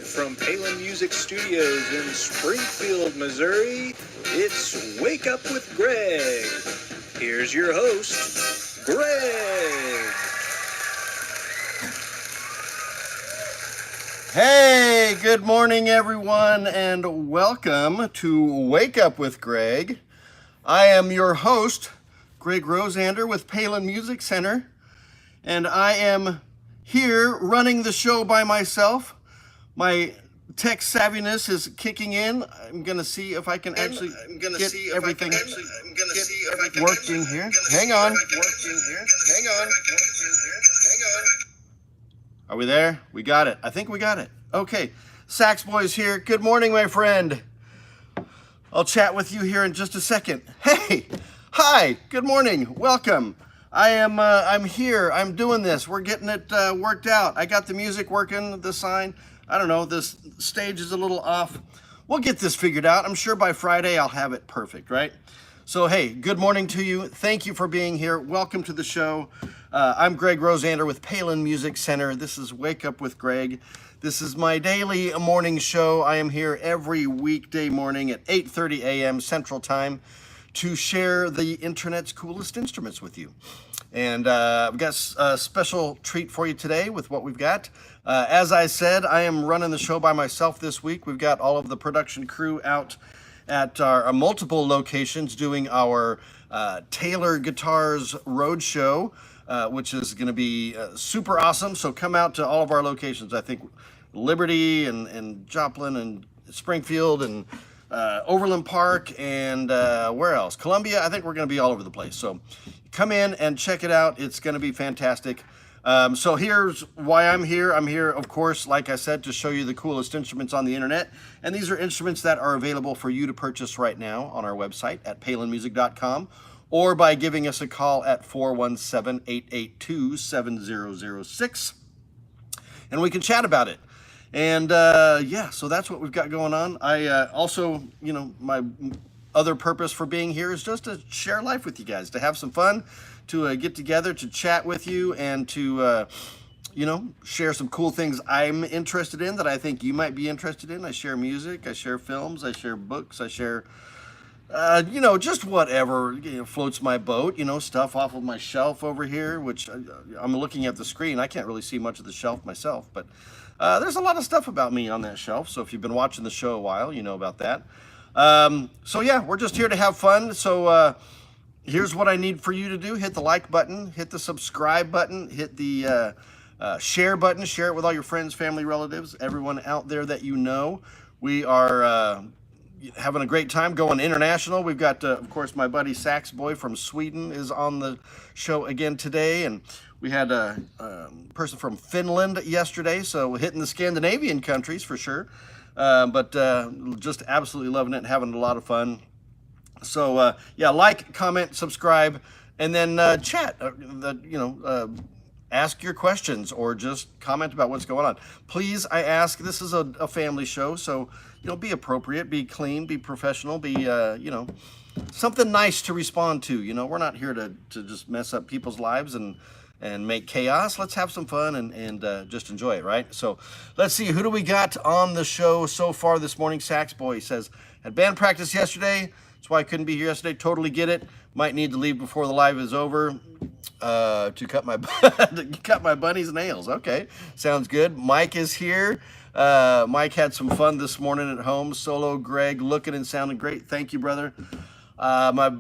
Live from Palin Music Studios in Springfield, Missouri, it's Wake Up with Greg. Here's your host, Greg. Hey, good morning everyone, and welcome to Wake Up with Greg. I am your host, Greg Rosander with Palin Music Center, and I am here running the show by myself. My tech savviness is kicking in. I'm gonna see if I can actually get everything working here. Hang on. Are we there? We got it. I think we got it. Okay, Sax Boy's here. Good morning, my friend. I'll chat with you here in just a second. Hey, hi, good morning, welcome. I'm here, I'm doing this. We're getting it worked out. I got the music working, the sign. I don't know, this stage is a little off. We'll get this figured out. I'm sure by Friday I'll have it perfect, right? So hey, good morning to you. Thank you for being here. Welcome to the show. I'm Greg Rosander with Palin Music Center. This is Wake Up with Greg. This is my daily morning show. I am here every weekday morning at 8:30 a.m. Central Time to share the internet's coolest instruments with you. And I've got a special treat for you today with what we've got. As I said, I am running the show by myself this week. We've got all of the production crew out at our multiple locations doing our Taylor Guitars Roadshow, which is going to be super awesome. So come out to all of our locations. I think Liberty and Joplin and Springfield and Overland Park and where else? Columbia. I think we're going to be all over the place. So come in and check it out. It's going to be fantastic. So here's why I'm here. I'm here, of course, like I said, to show you the coolest instruments on the internet. And these are instruments that are available for you to purchase right now on our website at palinmusic.com or by giving us a call at 417-882-7006. And we can chat about it. And yeah, so that's what we've got going on. I also, you know, my other purpose for being here is just to share life with you guys, to have some fun, to get together, to chat with you, and to, you know, share some cool things I'm interested in that I think you might be interested in. I share music, I share films, I share books, I share, you know, just whatever, you know, floats my boat, you know, stuff off of my shelf over here, which I'm looking at the screen. I can't really see much of the shelf myself, but there's a lot of stuff about me on that shelf. So if you've been watching the show a while, you know about that. So yeah, we're just here to have fun. So here's what I need for you to do. Hit the like button, hit the subscribe button, hit the share button, share it with all your friends, family, relatives, everyone out there that you know. We are having a great time going international. We've got, of course, my buddy Sax Boy from Sweden is on the show again today, and we had a person from Finland yesterday, so we're hitting the Scandinavian countries for sure. But just absolutely loving it and having a lot of fun. So yeah, like, comment, subscribe, and then chat. Ask your questions or just comment about what's going on. Please, I ask. This is a family show, so you know, be appropriate, be clean, be professional, be you know, something nice to respond to. You know, we're not here to just mess up people's lives and make chaos. Let's have some fun and just enjoy it, right? So let's see, who do we got on the show so far this morning? Sax Boy says, had band practice yesterday, that's why I couldn't be here yesterday. Totally get it. Might need to leave before the live is over to cut my to cut my bunny's nails. Okay, sounds good. Mike is here. Mike had some fun this morning at home. Solo Greg, looking and sounding great. Thank you, brother. My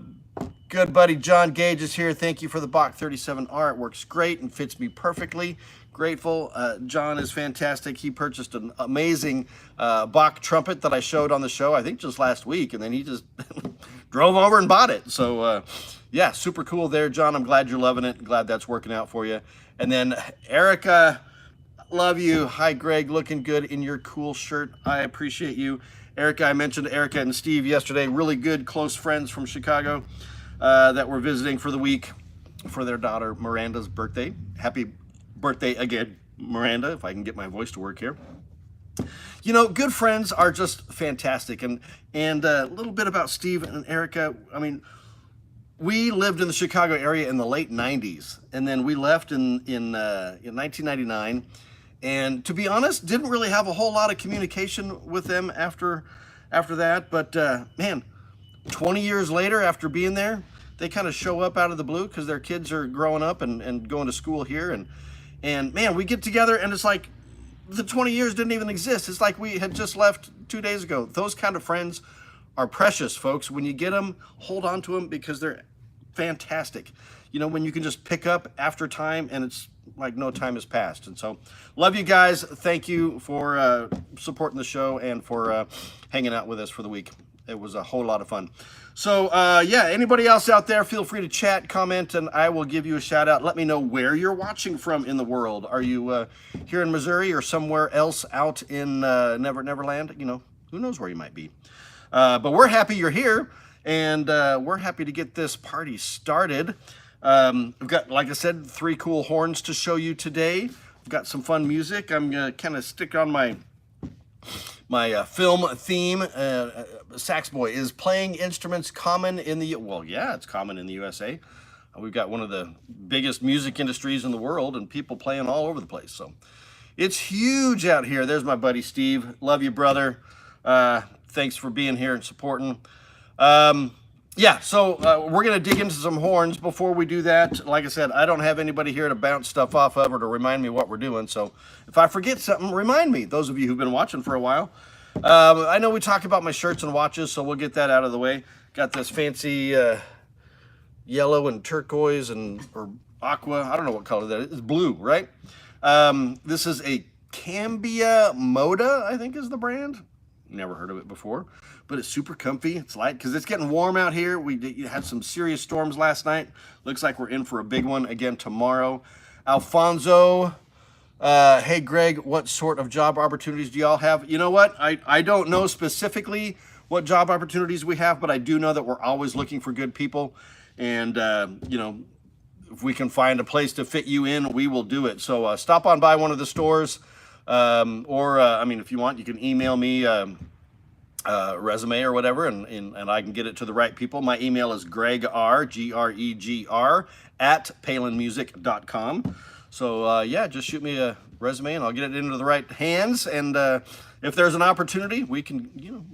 good buddy John Gage is here. Thank you for the Bach 37R. It works great and fits me perfectly. Grateful. John is fantastic. He purchased an amazing Bach trumpet that I showed on the show, I think just last week, and then he just drove over and bought it. So yeah, super cool there, John. I'm glad you're loving it. Glad that's working out for you. And then Erica, love you. Hi, Greg. Looking good in your cool shirt. I appreciate you. Erica, I mentioned Erica and Steve yesterday. Really good, close friends from Chicago that were visiting for the week for their daughter Miranda's birthday. Happy birthday again, Miranda, if I can get my voice to work here. You know, good friends are just fantastic. And a little bit about Steve and Erica. I mean, we lived in the Chicago area in the late 90s, and then we left in 1999. And to be honest, didn't really have a whole lot of communication with them after that. But man, 20 years later, after being there, they kind of show up out of the blue because their kids are growing up and going to school here. And man, we get together and it's like the 20 years didn't even exist. It's like we had just left 2 days ago. Those kind of friends are precious, folks. When you get them, hold on to them because they're fantastic. You know, when you can just pick up after time and it's like no time has passed. And so love you guys. Thank you for supporting the show and for hanging out with us for the week. It was a whole lot of fun. So yeah, anybody else out there, feel free to chat, comment, and I will give you a shout out. Let me know where you're watching from in the world. Are you here in Missouri or somewhere else out in Neverland? You know, who knows where you might be. But we're happy you're here, and we're happy to get this party started. We've got, like I said, 3 cool horns to show you today. We've got some fun music. I'm gonna kind of stick on my film theme. Sax Boy is playing instruments common in the, well, yeah, it's common in the USA. We've got one of the biggest music industries in the world and people playing all over the place. So it's huge out here. There's my buddy Steve. Love you, brother. Thanks for being here and supporting. Yeah, so we're going to dig into some horns. Before we do that, like I said, I don't have anybody here to bounce stuff off of or to remind me what we're doing. So if I forget something, remind me, those of you who've been watching for a while. I know we talk about my shirts and watches, so we'll get that out of the way. Got this fancy yellow and turquoise or aqua. I don't know what color that is. It's blue, right? This is a Cambia Moda, I think is the brand. Never heard of it before, but it's super comfy. It's light because it's getting warm out here. We had some serious storms last night. Looks like we're in for a big one again tomorrow. Alfonso, hey Greg, what sort of job opportunities do y'all have? You know what? I don't know specifically what job opportunities we have, but I do know that we're always looking for good people. And, you know, if we can find a place to fit you in, we will do it. So stop on by one of the stores. I mean, if you want, you can email me resume or whatever, and I can get it to the right people. My email is gregr, G-R-E-G-R, @palinmusic.com. So, yeah, just shoot me a resume and I'll get it into the right hands. And if there's an opportunity, we can, you know,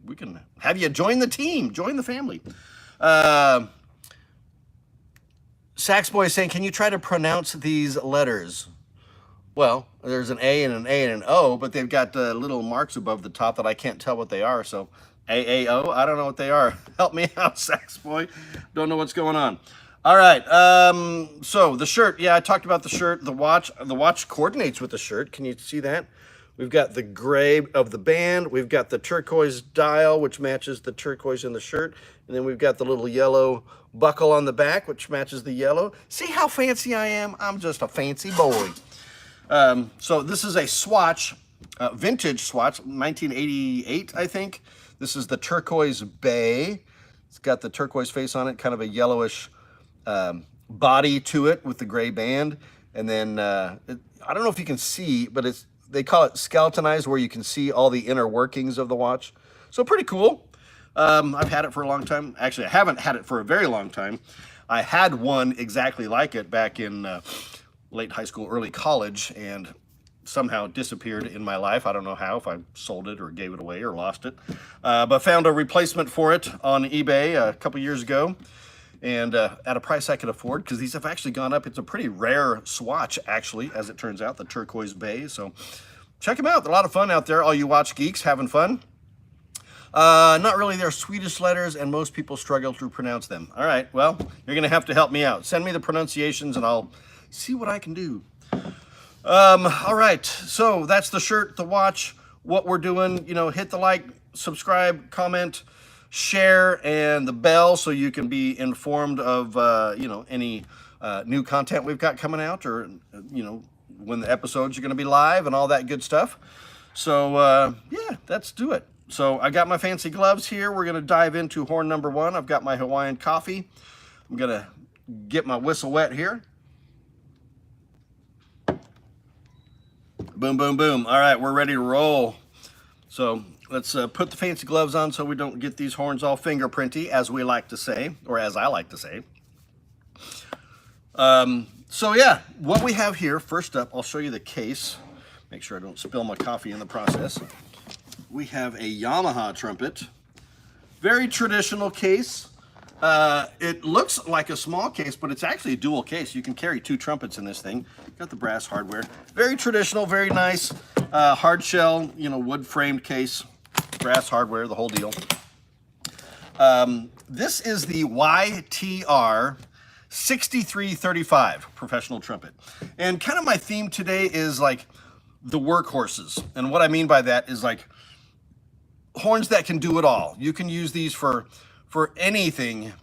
we can have you join the team, join the family. Sax Boy is saying, can you try to pronounce these letters? Well, there's an A and an A and an O, but they've got little marks above the top that I can't tell what they are. So A-A-O, I don't know what they are. Help me out, Sax Boy. Don't know what's going on. All right, so the shirt. Yeah, I talked about the shirt. The watch coordinates with the shirt. Can you see that? We've got the gray of the band. We've got the turquoise dial, which matches the turquoise in the shirt. And then we've got the little yellow buckle on the back, which matches the yellow. See how fancy I am? I'm just a fancy boy. So this is a swatch, vintage swatch, 1988, I think. This is the turquoise bay. It's got the turquoise face on it, kind of a yellowish body to it with the gray band. And then I don't know if you can see, but they call it skeletonized, where you can see all the inner workings of the watch. So pretty cool. I've had it for a long time. Actually, I haven't had it for a very long time. I had one exactly like it back in late high school, early college, and somehow disappeared in my life. I don't know how, if I sold it or gave it away or lost it, but found a replacement for it on eBay a couple years ago, and at a price I could afford, because these have actually gone up. It's a pretty rare swatch, actually, as it turns out, the turquoise bay. So check them out. They're a lot of fun out there. All you watch geeks having fun. Not really. They're Swedish letters, and most people struggle to pronounce them. All right, well, you're gonna have to help me out. Send me the pronunciations and I'll see what I can do. All right, so that's the shirt, the watch, what we're doing. You know, hit the like, subscribe, comment, share, and the bell so you can be informed of, you know, any new content we've got coming out, or, you know, when the episodes are going to be live and all that good stuff. So, yeah, let's do it. So I got my fancy gloves here. We're going to dive into horn number 1. I've got my Hawaiian coffee. I'm going to get my whistle wet here. Boom, boom, boom. All right, we're ready to roll. So let's put the fancy gloves on so we don't get these horns all fingerprinty, as we like to say, or as I like to say. So yeah, what we have here, first up, I'll show you the case. Make sure I don't spill my coffee in the process. We have a Yamaha trumpet. Very traditional case. It looks like a small case, but it's actually a dual case. You can carry 2 trumpets in this thing. Got the brass hardware. Very traditional, very nice. Hard shell, wood framed case. Brass hardware, the whole deal. This is the YTR 6335 professional trumpet. And kind of my theme today is like the workhorses. And what I mean by that is like horns that can do it all. You can use these for anything,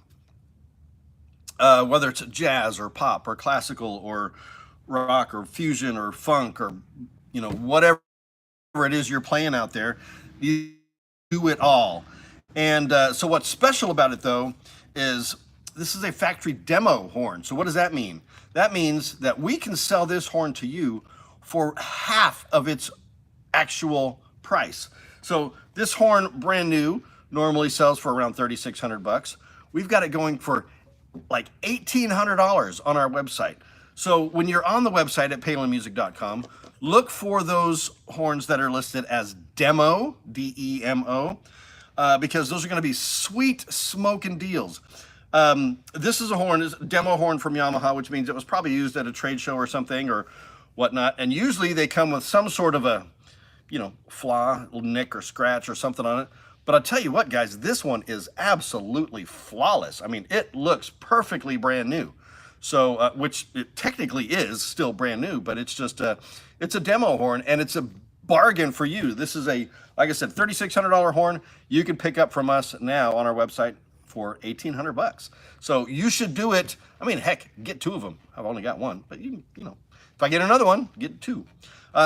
whether it's jazz or pop or classical or rock or fusion or funk or, whatever it is you're playing out there, you do it all. And so what's special about it, though, is this is a factory demo horn. So what does that mean? That means that we can sell this horn to you for half of its actual price. So this horn, brand new, normally sells for around $3,600. We've got it going for like $1,800 on our website. So when you're on the website at palinmusic.com, look for those horns that are listed as demo, D-E-M-O, because those are going to be sweet smoking deals. This is a demo horn from Yamaha, which means it was probably used at a trade show or something or whatnot. And usually they come with some sort of a, flaw, nick or scratch or something on it. But I'll tell you what, guys, this one is absolutely flawless. I mean, it looks perfectly brand new. So, which it technically is still brand new, but it's just it's a demo horn and it's a bargain for you. This is like I said, $3,600 horn you can pick up from us now on our website for $1,800. So you should do it. I mean, heck, get 2 of them. I've only got 1, but if I get another one, get 2.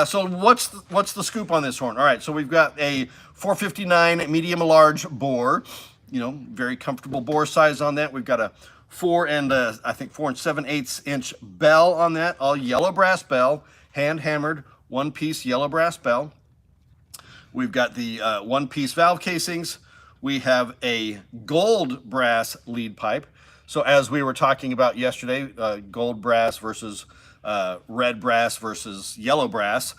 So what's the scoop on this horn? All right, so we've got a 459 medium large bore, very comfortable bore size on that. We've got a 4 and 7/8 inch bell on that, all yellow brass bell, hand hammered, 1-piece yellow brass bell. We've got the 1-piece valve casings. We have a gold brass lead pipe. So as we were talking about yesterday, gold brass versus red brass versus yellow brass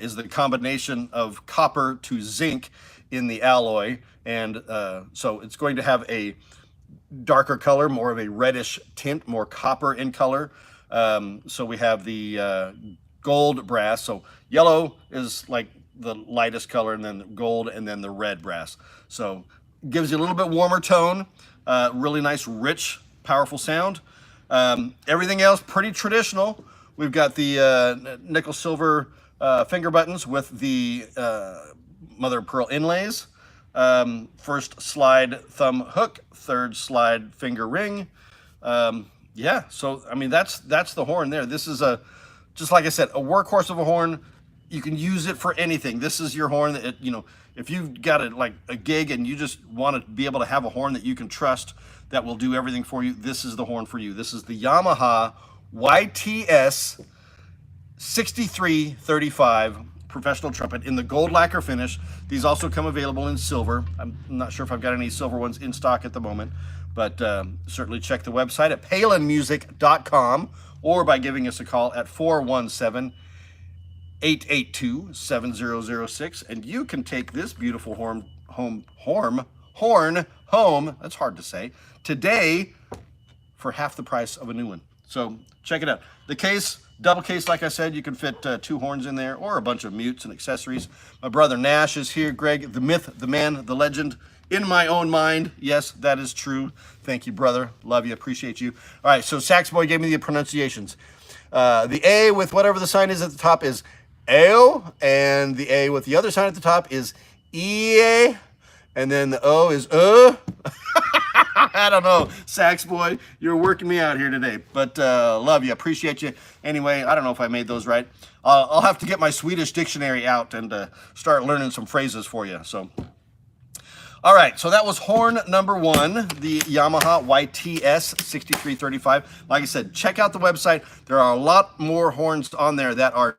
is the combination of copper to zinc in the alloy. And so it's going to have a darker color, more of a reddish tint, more copper in color. So we have the gold brass. So yellow is like the lightest color, and then gold, and then the red brass. So gives you a little bit warmer tone, really nice, rich, powerful sound. Everything else pretty traditional. We've got the nickel silver finger buttons with the mother of pearl inlays. First slide thumb hook, third slide finger ring. Yeah, so I mean that's the horn there. This is just like I said, a workhorse of a horn. You can use it for anything. This is your horn that if you've got a gig and you just want to be able to have a horn that you can trust that will do everything for you, this is the horn for you. This is the Yamaha YTS 6335 professional trumpet in the gold lacquer finish. These also come available in silver. I'm not sure if I've got any silver ones in stock at the moment, but certainly check the website at palinmusic.com or by giving us a call at 417-882-7006, and you can take this beautiful horn home, that's hard to say, today for half the price of a new one. So check it out. The case, double case, like I said, you can fit 2 horns in there or a bunch of mutes and accessories. My brother Nash is here. Greg, the myth, the man, the legend, in my own mind. Yes, that is true. Thank you, brother. Love you. Appreciate you. All right, so Sax Boy gave me the pronunciations. The A with whatever the sign is at the top is AO, and the A with the other sign at the top is EA, and then the O is I don't know, Sax Boy, you're working me out here today, but love you, appreciate you. Anyway, I don't know if I made those right. I'll have to get my Swedish dictionary out and start learning some phrases for you. So, all right, so that was horn number 1, the Yamaha YTS 6335. Like I said, check out the website. There are a lot more horns on there that are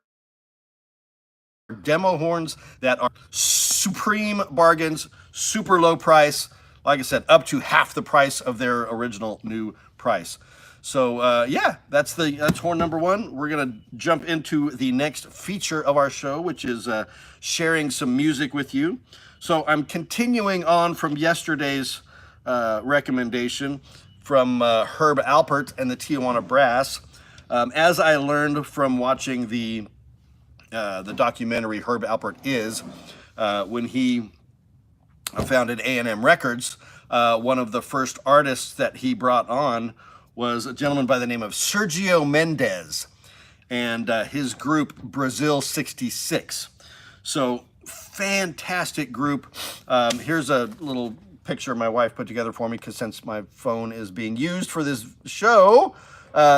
demo horns that are supreme bargains, super low price. Like I said, up to half the price of their original new price. So yeah, that's horn number one. We're gonna jump into the next feature of our show, which is sharing some music with you. So I'm continuing on from yesterday's recommendation from Herb Alpert and the Tijuana Brass. As I learned from watching the documentary Herb Alpert Is, when he founded A&M Records, one of the first artists that he brought on was a gentleman by the name of Sergio Mendes and his group Brazil 66. So fantastic group. Here's a little picture my wife put together for me, because since my phone is being used for this show,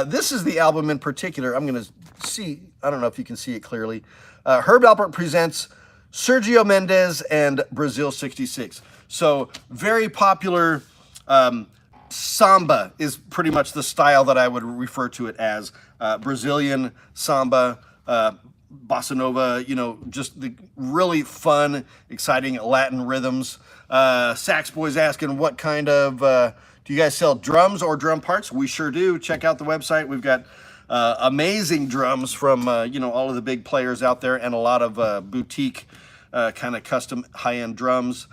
this is the album in particular. I'm going to see, I don't know if you can see it clearly. Herb Alpert presents Sergio Mendes and Brazil 66. So very popular. Samba is pretty much the style that I would refer to it as. Brazilian samba, bossa nova, just the really fun, exciting Latin rhythms. Sax Boy's asking, what kind of, do you guys sell drums or drum parts? We sure do. Check out the website. We've got amazing drums from, all of the big players out there, and a lot of boutique kind of custom high-end drums.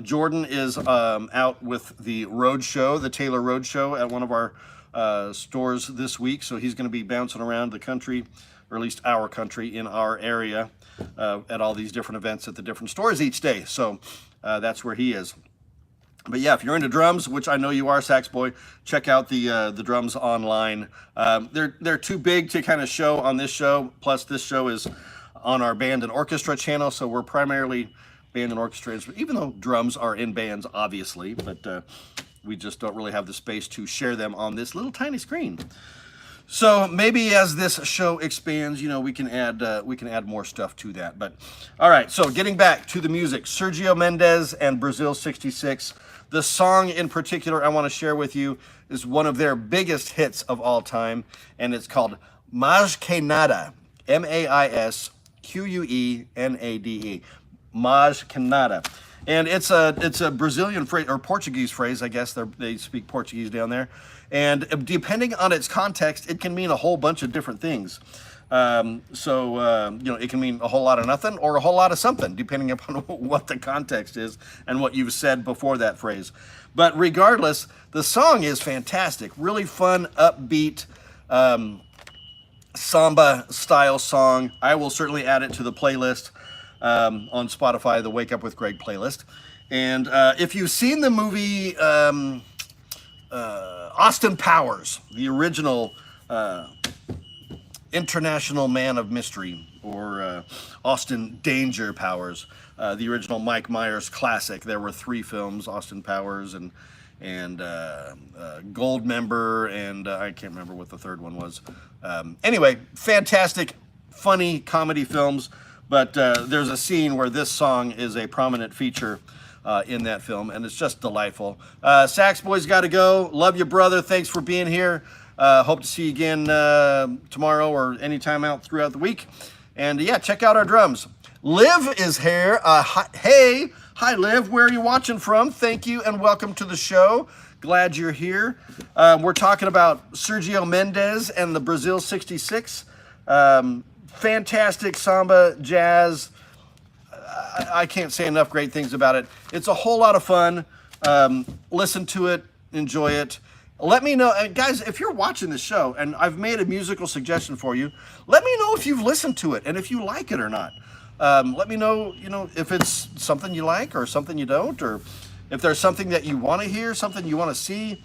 Jordan is out with the Road Show, the Taylor Road Show, at one of our stores this week. So he's going to be bouncing around the country, or at least our country, in our area, at all these different events at the different stores each day. So that's where he is. But yeah, if you're into drums, which I know you are, Sax Boy, check out the drums online. They're too big to kind of show on this show. Plus, this show is on our band and orchestra channel, so we're primarily band and orchestra, even though drums are in bands, obviously, but we just don't really have the space to share them on this little tiny screen. So maybe as this show expands, we can add more stuff to that. But all right, so getting back to the music, Sergio Mendes and Brazil 66. The song in particular I want to share with you is one of their biggest hits of all time, and it's called Mais Que Nada, MAISQUENADE. Mais Que Nada. And it's a Brazilian phrase, or Portuguese phrase, I guess they speak Portuguese down there. And depending on its context, it can mean a whole bunch of different things. It can mean a whole lot of nothing or a whole lot of something, depending upon what the context is and what you've said before that phrase. But regardless, the song is fantastic. Really fun, upbeat, samba-style song. I will certainly add it to the playlist on Spotify, the Wake Up with Greg playlist. And if you've seen the movie Austin Powers, the original International Man of Mystery, or Austin Danger Powers, the original Mike Myers classic. There were 3 films: Austin Powers and Goldmember, and I can't remember what the third one was. Anyway, fantastic, funny comedy films. But there's a scene where this song is a prominent feature in that film, and it's just delightful. Sax Boy's got to go. Love you, brother. Thanks for being here. Hope to see you again tomorrow or anytime out throughout the week. And yeah, check out our drums. Liv is here. Hi, Liv. Where are you watching from? Thank you and welcome to the show. Glad you're here. We're talking about Sergio Mendes and the Brazil 66. Fantastic samba, jazz. I can't say enough great things about it. It's a whole lot of fun. Listen to it, enjoy it. Let me know, guys, if you're watching this show and I've made a musical suggestion for you, let me know if you've listened to it and if you like it or not. Let me know, if it's something you like or something you don't, or if there's something that you want to hear, something you want to see.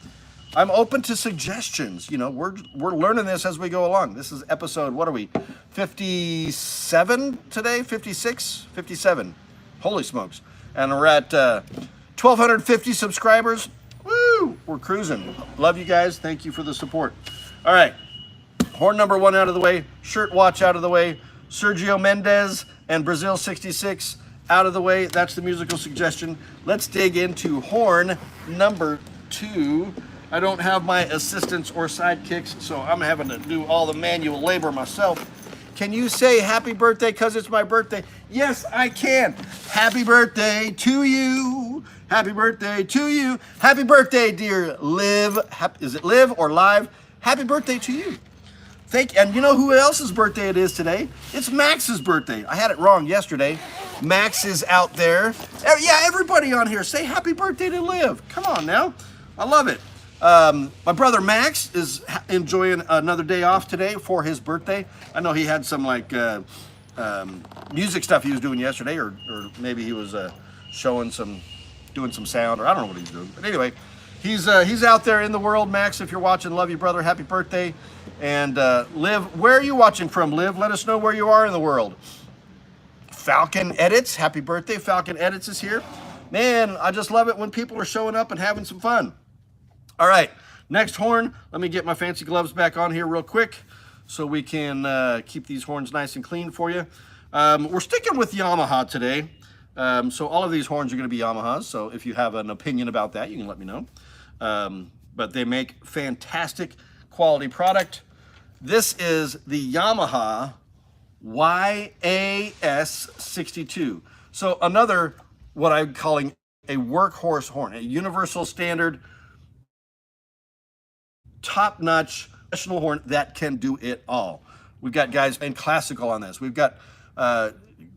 I'm open to suggestions. We're learning this as we go along. This is episode, what are we, 57 today? 56? 57. Holy smokes. And we're at 1,250 subscribers. Woo! We're cruising. Love you guys. Thank you for the support. All right. Horn number 1 out of the way. Shirt watch out of the way. Sergio Mendes and Brazil 66 out of the way. That's the musical suggestion. Let's dig into horn number 2. I don't have my assistants or sidekicks, so I'm having to do all the manual labor myself. Can you say happy birthday because it's my birthday? Yes, I can. Happy birthday to you. Happy birthday to you. Happy birthday, dear Liv. Is it Liv or Live? Happy birthday to you. And you know who else's birthday it is today? It's Max's birthday. I had it wrong yesterday. Max is out there. Yeah, everybody on here, say happy birthday to Liv. Come on now. I love it. My brother Max is enjoying another day off today for his birthday. I know he had some like music stuff he was doing yesterday, or maybe he was doing some sound, or I don't know what he's doing. But anyway, he's out there in the world. Max, if you're watching, love you, brother. Happy birthday. And Liv, where are you watching from, Liv? Let us know where you are in the world. Falcon Edits, happy birthday. Falcon Edits is here. Man, I just love it when people are showing up and having some fun. All right, next horn. Let me get my fancy gloves back on here real quick so we can keep these horns nice and clean for you. We're sticking with Yamaha today. So all of these horns are going to be Yamahas. So if you have an opinion about that, you can let me know. But they make fantastic quality product. This is the Yamaha YAS62. So another, what I'm calling a workhorse horn, a universal standard, top-notch professional horn that can do it all. We've got guys playing classical on this. We've got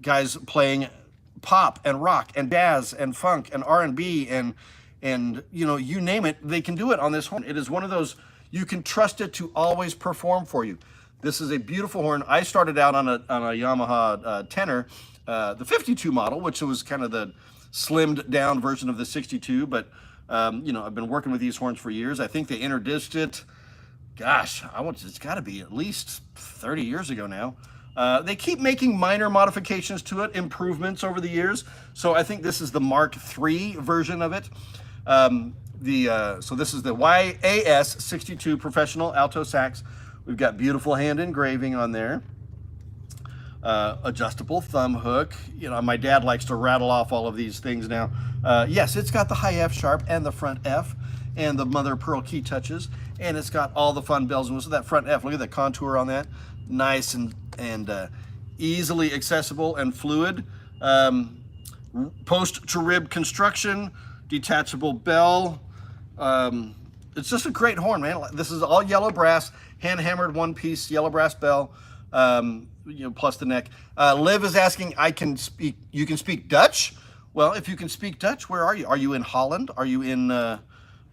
guys playing pop and rock and jazz and funk and R&B and you know, you name it, they can do it on this horn. It is one of those, you can trust it to always perform for you. This is a beautiful horn. I started out on a Yamaha Tenor, the 52 model, which was kind of the slimmed down version of the 62, but you know, I've been working with these horns for years. I think they introduced it, gosh, it's got to be at least 30 years ago now. They keep making minor modifications to it, improvements over the years. So I think this is the Mark III version of it. So this is the YAS62 Professional Alto Sax. We've got beautiful hand engraving on there. Adjustable thumb hook. You know, my dad likes to rattle off all of these things now. Yes, it's got the high F sharp and the front F and the mother of pearl key touches, and it's got all the fun bells and whistles. That front F, look at the contour on that. Nice and easily accessible and fluid. Post to rib construction, detachable bell. It's just a great horn, man. This is all yellow brass, hand hammered one piece yellow brass bell, you know, plus the neck. Liv is asking, you can speak Dutch? Well, if you can speak Dutch, where are you? Are you in Holland? Are you in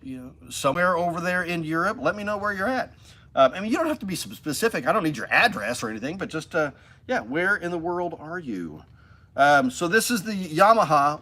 you know, somewhere over there in Europe? Let me know where you're at. I mean, you don't have to be specific. I don't need your address or anything, but just, yeah, where in the world are you? So this is the Yamaha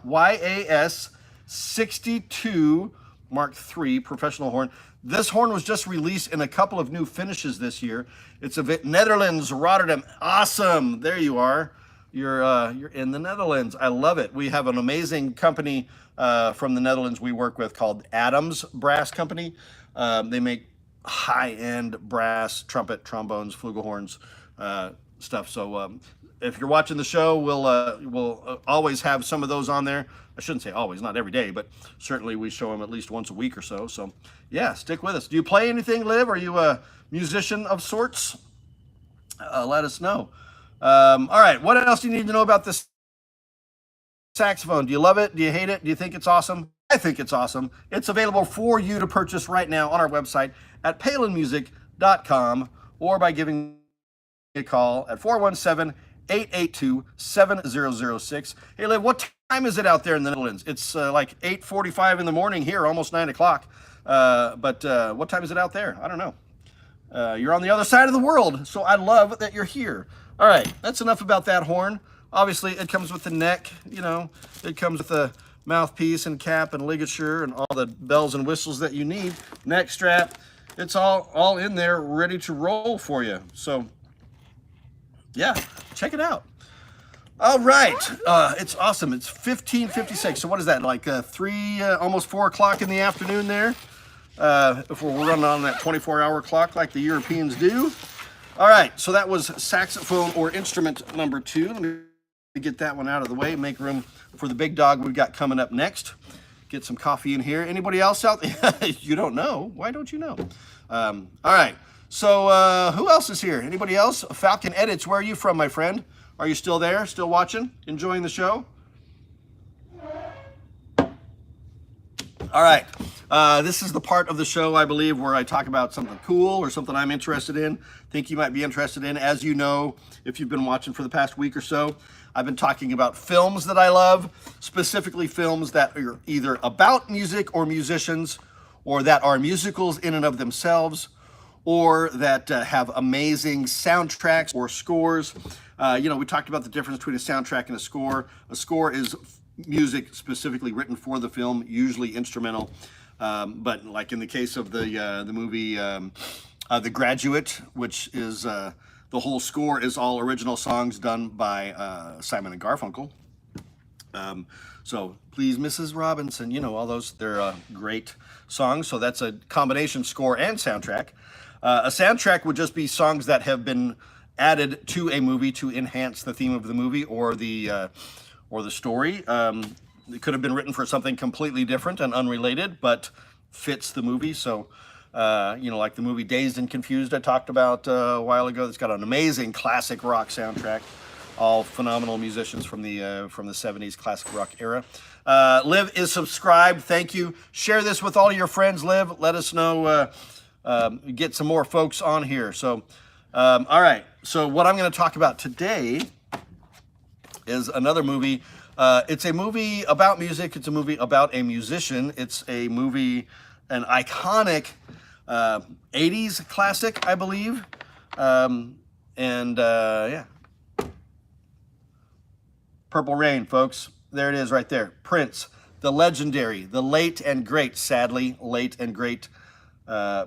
YAS62 Mark III professional horn. This horn was just released in a couple of new finishes this year. It's a Netherlands, Rotterdam. Awesome. There you are. You're in the Netherlands. I love it. We have an amazing company from the Netherlands we work with called Adams Brass Company. They make high-end brass, trumpet, trombones, flugelhorns, stuff. So if you're watching the show, we'll always have some of those on there. I shouldn't say always, not every day, but certainly we show them at least once a week or so. So yeah, stick with us. Do you play anything, Liv? Are you a musician of sorts? Let us know. All right, what else do you need to know about this saxophone? Do you love it? Do you hate it? Do you think it's awesome? I think it's awesome. It's available for you to purchase right now on our website at palinmusic.com or by giving me a call at 417-882-7006. Hey, Liv, what time is it out there in the Netherlands? It's like 8:45 in the morning here, almost 9 o'clock. But what time is it out there? I don't know. You're on the other side of the world, so I love that you're here. All right, that's enough about that horn. Obviously, it comes with the neck, you know, it comes with the mouthpiece and cap and ligature and all the bells and whistles that you need. Neck strap, it's all in there, ready to roll for you. So, yeah, check it out. All right, it's awesome. It's 15:56. So what is that, like almost 4 o'clock in the afternoon there? If we're running on that 24-hour clock like the Europeans do. All right, so that was saxophone or instrument number 2. Let me get that one out of the way, make room for the big dog we've got coming up next. Get some coffee in here. Anybody else out there? You don't know. Why don't you know? All right, so who else is here? Anybody else? Falcon Edits, where are you from, my friend? Are you still there, still watching, enjoying the show? All right. This is the part of the show, I believe, where I talk about something cool or something I'm interested in, think you might be interested in. As you know, if you've been watching for the past week or so, I've been talking about films that I love, specifically films that are either about music or musicians, or that are musicals in and of themselves, or that have amazing soundtracks or scores. We talked about the difference between a soundtrack and a score. A score is music specifically written for the film, usually instrumental. But like in the case of the movie The Graduate, which is the whole score is all original songs done by Simon and Garfunkel. So Please Mrs. Robinson, all those, they're great songs. So that's a combination score and soundtrack. A soundtrack would just be songs that have been added to a movie to enhance the theme of the movie or the story. It could have been written for something completely different and unrelated, but fits the movie. So, like the movie Dazed and Confused I talked about a while ago. It's got an amazing classic rock soundtrack. All phenomenal musicians from the 70s classic rock era. Liv is subscribed. Thank you. Share this with all your friends, Liv. Let us know. Get some more folks on here. So, all right. So what I'm going to talk about today is another movie. It's a movie about music. It's a movie about a musician. It's a movie, an iconic 80s classic, I believe. Yeah. Purple Rain, folks. There it is right there. Prince, the legendary, the late and great, sadly, late and great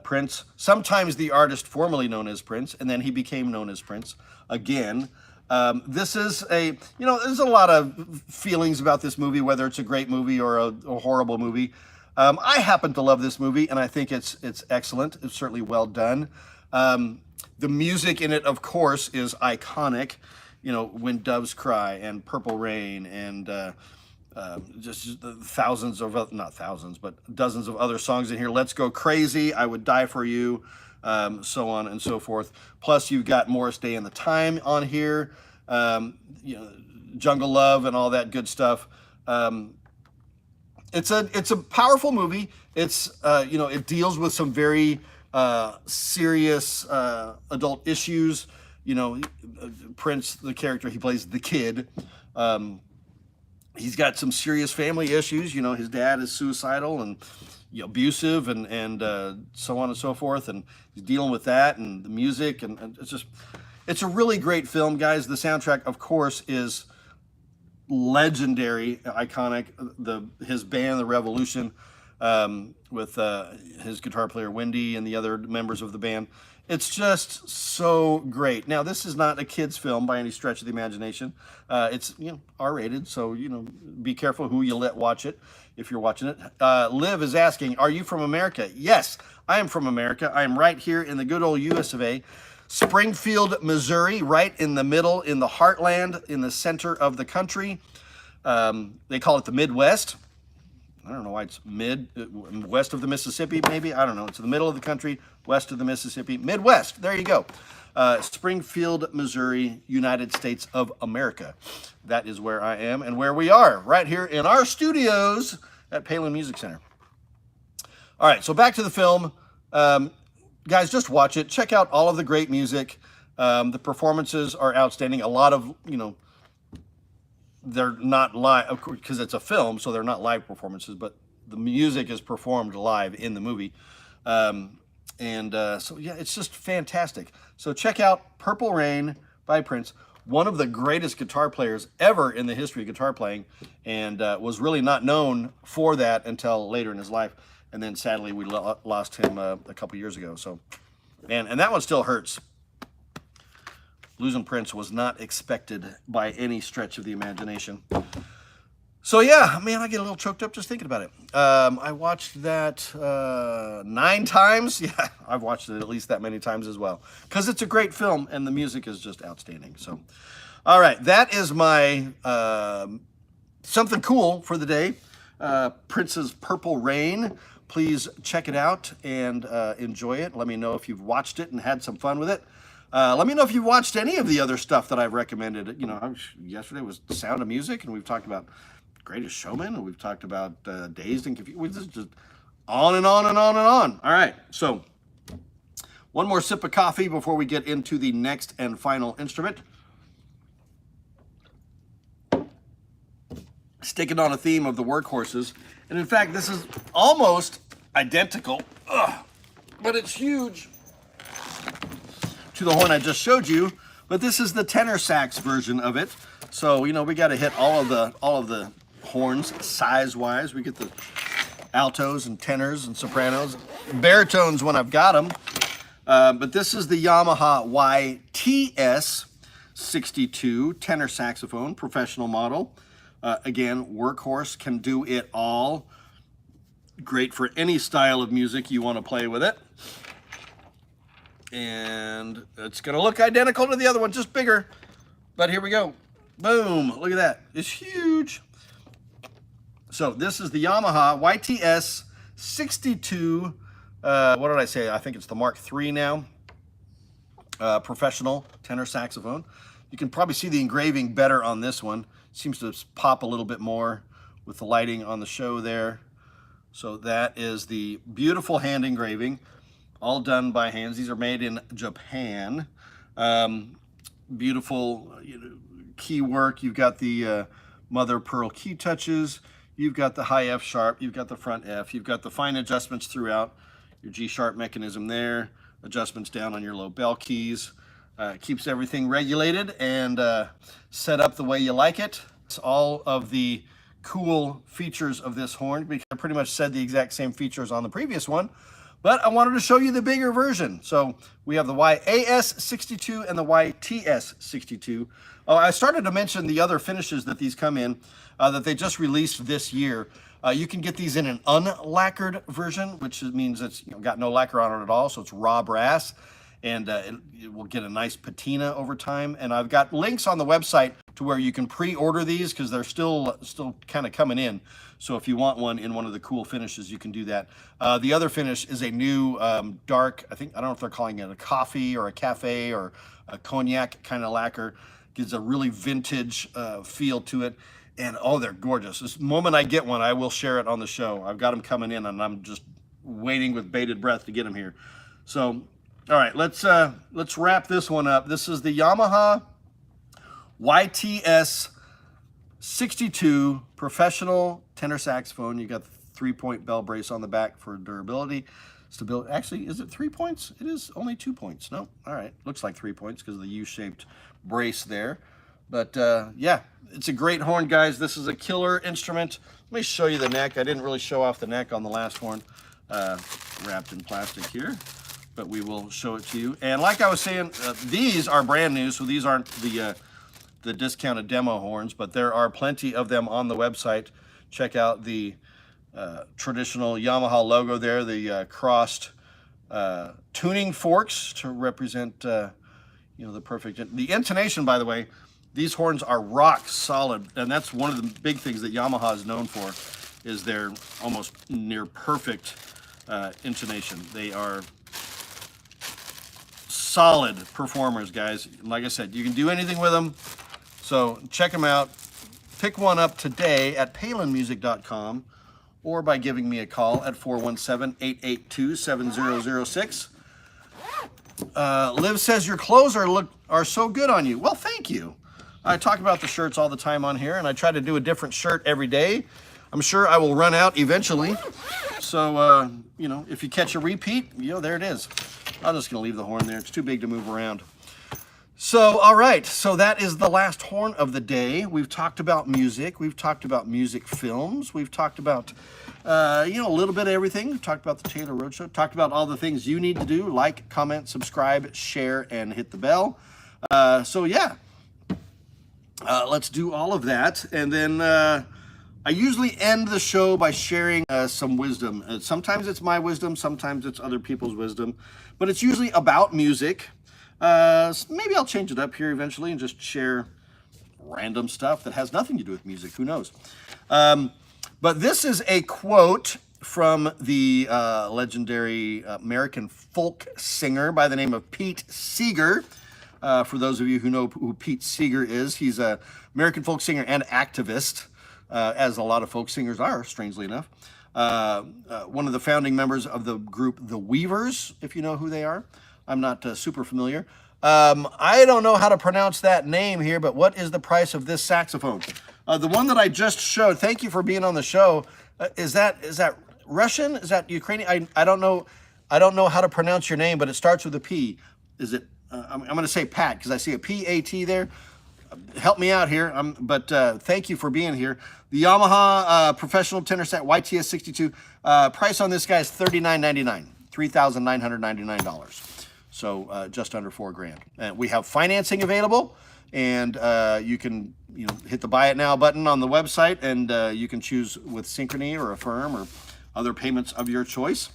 Prince. Sometimes the artist formerly known as Prince, and then he became known as Prince again. This is there's a lot of feelings about this movie, whether it's a great movie or a horrible movie. I happen to love this movie, and I think it's excellent. It's certainly well done. The music in it, of course, is iconic. When Doves Cry and Purple Rain and just thousands of, not thousands, but dozens of other songs in here. Let's Go Crazy, I Would Die For You, so on and so forth. Plus you've got Morris Day and the Time on here, Jungle Love and all that good stuff. It's a powerful movie. It's it deals with some very serious adult issues. Prince, the character he plays, the kid, he's got some serious family issues. His dad is suicidal and abusive and so on and so forth, and he's dealing with that and the music, and it's a really great film, guys. The soundtrack, of course, is legendary, iconic. His band, The Revolution, with his guitar player Wendy and the other members of the band. It's just so great. Now, this is not a kid's film by any stretch of the imagination. It's R-rated, so be careful who you let watch it if you're watching it. Liv is asking, are you from America? Yes, I am from America. I am right here in the good old US of A. Springfield, Missouri, right in the middle, in the heartland, in the center of the country. They call it the Midwest. I don't know why it's west of the Mississippi, maybe. I don't know. It's in the middle of the country, west of the Mississippi. Midwest, there you go. Springfield, Missouri, United States of America. That is where I am and where we are, right here in our studios at Palin Music Center. All right, so back to the film. Guys, just watch it. Check out all of the great music. The performances are outstanding. A lot of, they're not live, of course, because it's a film, so they're not live performances, but the music is performed live in the movie. So yeah, it's just fantastic. So check out Purple Rain by Prince, one of the greatest guitar players ever in the history of guitar playing, and was really not known for that until later in his life. And then sadly, we lost him a couple years ago. So, man, and that one still hurts. Losing Prince was not expected by any stretch of the imagination. So yeah, man, I get a little choked up just thinking about it. I watched that 9 times. Yeah, I've watched it at least that many times as well. Because it's a great film and the music is just outstanding. So, all right, that is my something cool for the day. Prince's Purple Rain. Please check it out and enjoy it. Let me know if you've watched it and had some fun with it. Let me know if you watched any of the other stuff that I've recommended. Yesterday was Sound of Music, and we've talked about Greatest Showman. We've talked about Dazed and Confused. This is just on and on and on and on. All right, so one more sip of coffee before we get into the next and final instrument. Sticking on a theme of the workhorses. And in fact, this is almost identical, but it's huge to the horn I just showed you. But this is the tenor sax version of it. So, you know, we got to hit all of the horns size-wise. We get the altos and tenors and sopranos, baritones when I've got them. But this is the Yamaha YTS 62 tenor saxophone, professional model. Again, workhorse, can do it all. Great for any style of music you want to play with it. And it's going to look identical to the other one, just bigger. But here we go. Boom. Look at that. It's huge. So this is the Yamaha YTS 62. What did I say? I think it's the Mark III now. Professional tenor saxophone. You can probably see the engraving better on this one. Seems to pop a little bit more with the lighting on the show there. So that is the beautiful hand engraving, all done by hands. These are made in Japan. Beautiful key work. You've got the mother pearl key touches. You've got the high F sharp. You've got the front F. You've got the fine adjustments throughout. Your G sharp mechanism there. Adjustments down on your low bell keys. Keeps everything regulated and set up the way you like it. It's all of the cool features of this horn, because I pretty much said the exact same features on the previous one, but I wanted to show you the bigger version. So we have the YAS62 and the YTS62. Oh, I started to mention the other finishes that these come in, that they just released this year. You can get these in an unlacquered version, which means it's got no lacquer on it at all, so it's raw brass. And it will get a nice patina over time. And I've got links on the website to where you can pre-order these, because they're still kind of coming in. So if you want one in one of the cool finishes, you can do that. The other finish is a new dark, I don't know if they're calling it a coffee or a cafe or a cognac kind of lacquer. Gives a really vintage feel to it. And oh, they're gorgeous. This moment I get one, I will share it on the show. I've got them coming in, and I'm just waiting with bated breath to get them here. So, all right, let's wrap this one up. This is the Yamaha YTS 62 professional tenor saxophone. You got the 3-point bell brace on the back for durability, stability. Actually, is it 3 points? It is only 2 points. No, all right, looks like 3 points because of the U-shaped brace there. But yeah, it's a great horn, guys. This is a killer instrument. Let me show you the neck. I didn't really show off the neck on the last horn, wrapped in plastic here. But we will show it to you. And like I was saying, these are brand new, so these aren't the discounted demo horns, but there are plenty of them on the website. Check out the traditional Yamaha logo there, the crossed tuning forks to represent the perfect. The intonation, by the way, these horns are rock solid, and that's one of the big things that Yamaha is known for, is their almost near perfect intonation. They are solid performers, guys. Like I said, you can do anything with them. So check them out. Pick one up today at palinmusic.com or by giving me a call at 417-882-7006. Liv says your clothes are so good on you. Well, thank you. I talk about the shirts all the time on here, and I try to do a different shirt every day. I'm sure I will run out eventually. So, if you catch a repeat, there it is. I'm just going to leave the horn there. It's too big to move around. So, all right. So that is the last horn of the day. We've talked about music. We've talked about music films. We've talked about, a little bit of everything. We've talked about the Taylor Roadshow. Talked about all the things you need to do. Like, comment, subscribe, share, and hit the bell. So, yeah. Let's do all of that. And then I usually end the show by sharing some wisdom. Sometimes it's my wisdom. Sometimes it's other people's wisdom. But it's usually about music. Maybe I'll change it up here eventually and just share random stuff that has nothing to do with music. Who knows? But this is a quote from the legendary American folk singer by the name of Pete Seeger. For those of you who know who Pete Seeger is, he's an American folk singer and activist. as a lot of folk singers are, strangely enough. One of the founding members of the group The Weavers, if you know who they are. I'm not super familiar. I don't know how to pronounce that name here, but what is the price of this saxophone? The one that I just showed, thank you for being on the show. Is that Russian? Is that Ukrainian? I don't know. I don't know how to pronounce your name, but it starts with a P. Is it? I'm going to say Pat because I see a P-A-T there. Help me out here. But thank you for being here. The Yamaha Professional Tenor Set YTS 62. Price on this guy is $39.99, $3,999. So just under $4,000. We have financing available, and you can hit the buy it now button on the website, and you can choose with Synchrony or Affirm or other payments of your choice.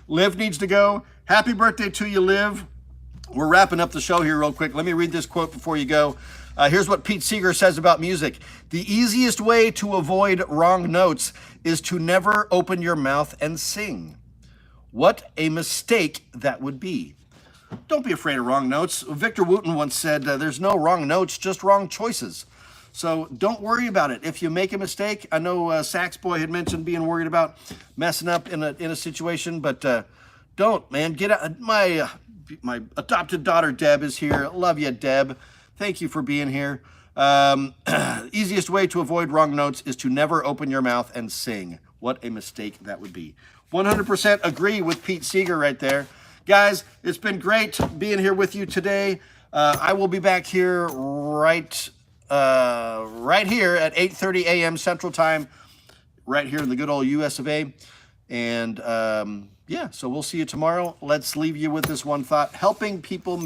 Liv needs to go. Happy birthday to you, Liv. We're wrapping up the show here real quick. Let me read this quote before you go. Here's what Pete Seeger says about music. The easiest way to avoid wrong notes is to never open your mouth and sing. What a mistake that would be. Don't be afraid of wrong notes. Victor Wooten once said, there's no wrong notes, just wrong choices. So don't worry about it. If you make a mistake, I know Sax Boy had mentioned being worried about messing up in a situation, but don't, man. Get out. My adopted daughter, Deb, is here. Love you, Deb. Thank you for being here. Easiest way to avoid wrong notes is to never open your mouth and sing. What a mistake that would be. 100% agree with Pete Seeger right there. Guys, it's been great being here with you today. I will be back here right here at 8:30 a.m. Central Time, right here in the good old US of A. And yeah, so we'll see you tomorrow. Let's leave you with this one thought. Helping people make